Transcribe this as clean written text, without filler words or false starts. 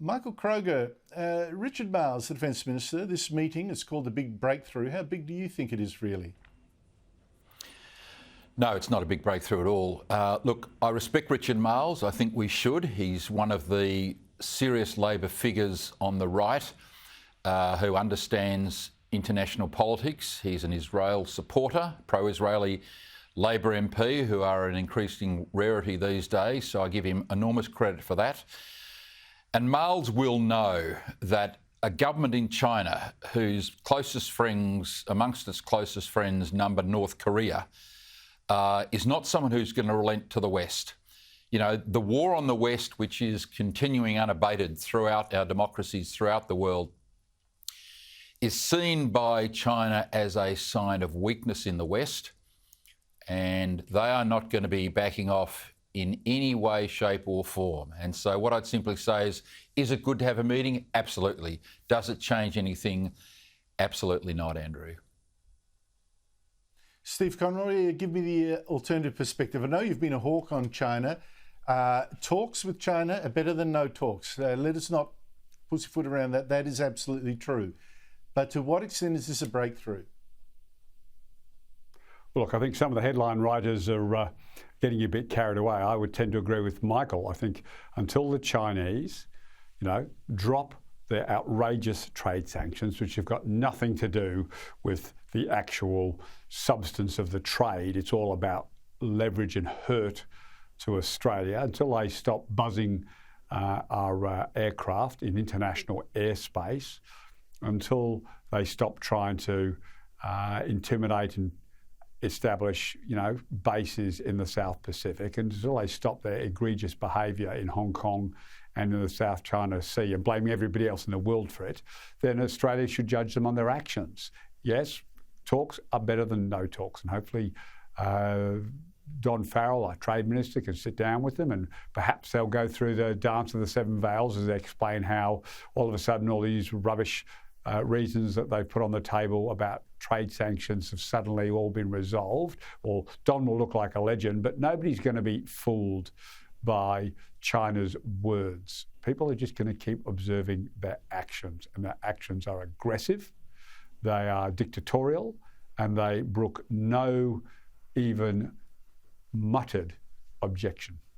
Michael Kroger, Richard Marles, the Defence Minister, this meeting is called the Big Breakthrough. How big do you think it is really? No, it's not a big breakthrough at all. Look, I respect Richard Marles. I think we should. He's one of the serious Labor figures on the right who understands international politics. He's an Israel supporter, pro-Israeli Labor MP, who are an increasing rarity these days, so I give him enormous credit for that. And Marles will know that a government in China whose closest friends, amongst its closest friends, number North Korea, is not someone who's going to relent to the West. You know, the war on the West, which is continuing unabated throughout our democracies throughout the world, is seen by China as a sign of weakness in the West, and they are not going to be backing off in any way, shape or form. And so what I'd simply say is it good to have a meeting? Absolutely. Does it change anything? Absolutely not, Andrew. Steve Conroy, give me the alternative perspective. I know you've been a hawk on China. Talks with China are better than no talks. Let us not pussyfoot around that. That is absolutely true. But to what extent is this a breakthrough? Look, I think some of the headline writers are getting a bit carried away. I would tend to agree with Michael. I think until the Chinese, drop their outrageous trade sanctions, which have got nothing to do with the actual substance of the trade. It's all about leverage and hurt to Australia. Until they stop buzzing our aircraft in international airspace, until they stop trying to intimidate and establish, bases in the South Pacific, and until they stop their egregious behaviour in Hong Kong and in the South China Sea and blaming everybody else in the world for it, then Australia should judge them on their actions. Yes, talks are better than no talks, and hopefully Don Farrell, our Trade Minister, can sit down with them and perhaps they'll go through the dance of the seven veils as they explain how all of a sudden all these rubbish reasons that they put on the table about trade sanctions have suddenly all been resolved. Well, Don will look like a legend, but nobody's going to be fooled by China's words. People are just going to keep observing their actions, and their actions are aggressive, they are dictatorial, and they brook no even muttered objection.